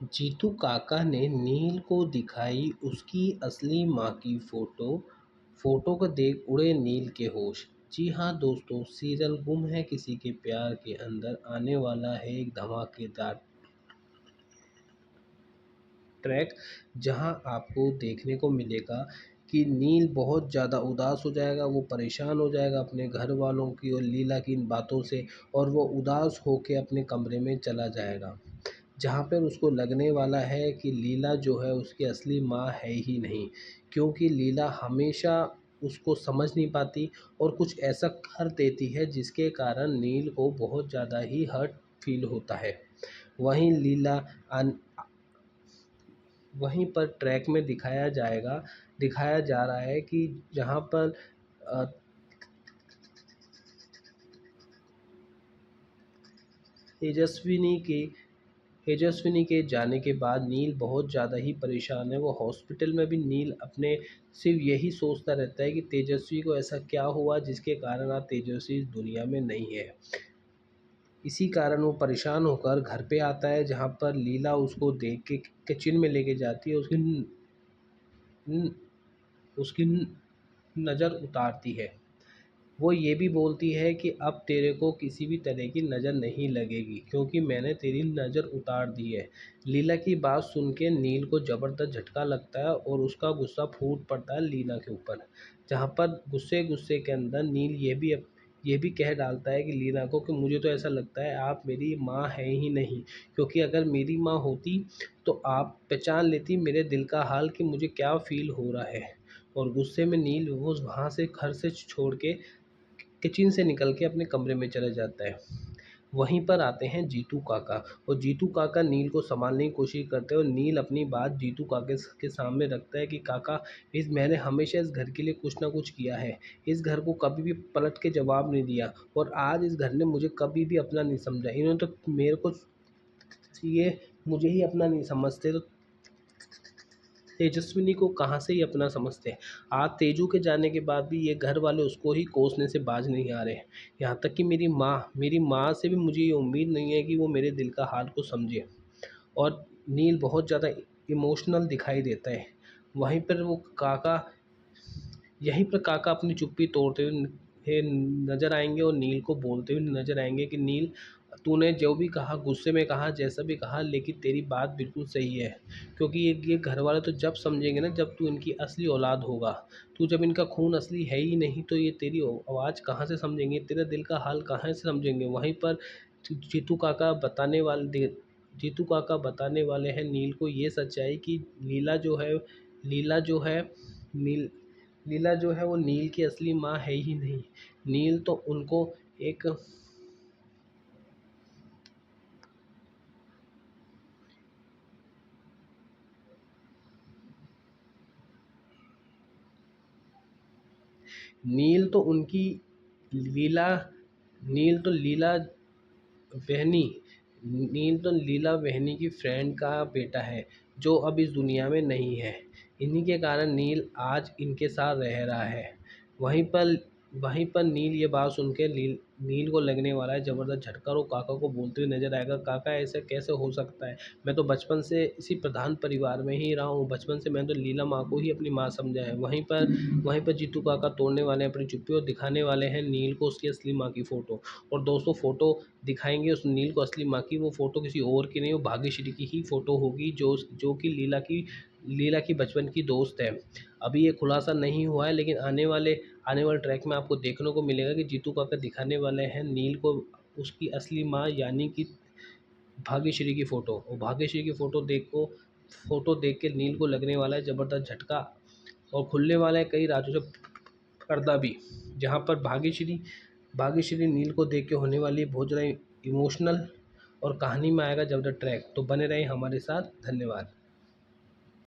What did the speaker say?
जीतू काका ने नील को दिखाई उसकी असली माँ की फोटो। फोटो को देख उड़े नील के होश। जी हाँ दोस्तों, सीरियल गुम है किसी के प्यार के अंदर आने वाला है एक धमाकेदार ट्रैक, जहां आपको देखने को मिलेगा कि नील बहुत ज़्यादा उदास हो जाएगा, वो परेशान हो जाएगा अपने घर वालों की और लीला की इन बातों से, और वो उदास होके अपने कमरे में चला जाएगा, जहाँ पर उसको लगने वाला है कि लीला जो है उसकी असली माँ है ही नहीं, क्योंकि लीला हमेशा उसको समझ नहीं पाती और कुछ ऐसा कर देती है जिसके कारण नील को बहुत ज़्यादा ही हर्ट फील होता है। वहीं लीला वहीं पर ट्रैक में दिखाया जा रहा है कि जहाँ पर अ, तेजस्विनी के तेजस्विनी के जाने के बाद नील बहुत ज़्यादा ही परेशान है। वो हॉस्पिटल में भी नील अपने सिर्फ यही सोचता रहता है कि तेजस्वी को ऐसा क्या हुआ जिसके कारण आज तेजस्वी इस दुनिया में नहीं है। इसी कारण वो परेशान होकर घर पे आता है, जहाँ पर लीला उसको देख के किचन में लेके जाती है, उसकी नज़र उतारती है। वो ये भी बोलती है कि अब तेरे को किसी भी तरह की नज़र नहीं लगेगी, क्योंकि मैंने तेरी नज़र उतार दी है। लीला की बात सुन के नील को ज़बरदस्त झटका लगता है और उसका गुस्सा फूट पड़ता है लीला के ऊपर, जहाँ पर गुस्से गुस्से के अंदर नील ये भी कह डालता है कि लीला को कि मुझे तो ऐसा लगता है आप मेरी माँ है ही नहीं, क्योंकि अगर मेरी माँ होती तो आप पहचान लेती मेरे दिल का हाल कि मुझे क्या फ़ील हो रहा है। और गुस्से में नील वो वहाँ से घर से छोड़ के किचन से निकल के अपने कमरे में चला जाता है। वहीं पर आते हैं जीतू काका, और जीतू काका नील को संभालने की कोशिश करते हैं और नील अपनी बात जीतू काके के सामने रखता है कि काका, इस मैंने हमेशा इस घर के लिए कुछ ना कुछ किया है, इस घर को कभी भी पलट के जवाब नहीं दिया और आज इस घर ने मुझे कभी भी अपना नहीं समझा, इन्होंने तो मेरे को ये मुझे ही अपना नहीं समझते, तो तेजस्विनी को कहाँ से ही अपना समझते हैं। आज तेजू के जाने के बाद भी ये घर वाले उसको ही कोसने से बाज नहीं आ रहे हैं। यहाँ तक कि मेरी माँ से भी मुझे ये उम्मीद नहीं है कि वो मेरे दिल का हाल को समझे। और नील बहुत ज़्यादा इमोशनल दिखाई देता है। वहीं पर वो काका यहीं पर काका अपनी चुप्पी तोड़ते हुए नजर आएंगे और नील को बोलते हुए नजर आएंगे कि नील, तूने जो भी कहा, गुस्से में कहा, जैसा भी कहा, लेकिन तेरी बात बिल्कुल सही है, क्योंकि ये घर वाले तो जब समझेंगे ना जब तू इनकी असली औलाद होगा। तू जब इनका खून असली है ही नहीं तो ये तेरी आवाज़ कहाँ से समझेंगे, तेरे दिल का हाल कहाँ से समझेंगे। वहीं पर जीतू काका जीतू काका बताने वाले हैं नील को ये सच्चाई कि लीला जो है नील लीला जो है वो नील की असली माँ है ही नहीं। नील तो उनको एक नील तो उनकी लीला नील तो लीला बहनी नील तो लीला बहनी की फ्रेंड का बेटा है, जो अब इस दुनिया में नहीं है। इन्हीं के कारण नील आज इनके साथ रह रहा है। वहीं पर वहीं पर नील ये बात सुन के नील को लगने वाला है ज़बरदस्त झटका, और वो काका को बोलते हुए नजर आएगा, काका ऐसे कैसे हो सकता है, मैं तो बचपन से इसी प्रधान परिवार में ही रहा हूँ, बचपन से मैंने तो लीला माँ को ही अपनी माँ समझा है। वहीं पर जीतू काका तोड़ने वाले हैं अपनी चुप्पी और दिखाने वाले हैं नील को उसकी असली माँ की फ़ोटो। और दोस्तों, फ़ोटो दिखाएंगे उस नील को असली माँ की, वो फ़ोटो किसी और की नहीं, वो भाग्यश्री की ही फ़ोटो होगी, जो कि लीला की बचपन की दोस्त है। अभी ये खुलासा नहीं हुआ है, लेकिन आने वाले ट्रैक में आपको देखने को मिलेगा कि जीतू काका दिखाने वाले हैं नील को उसकी असली माँ यानी कि भाग्यश्री की फ़ोटो, और भाग्यश्री की फ़ोटो देख के नील को लगने वाला है ज़बरदस्त झटका, और खुलने वाला है कई राज्यों से पर्दा भी, जहाँ पर भाग्यश्री नील को देख के होने वाली है बहुत ज़्यादा इमोशनल, और कहानी में आएगा जब द ट्रैक। तो बने रहें हमारे साथ। धन्यवाद।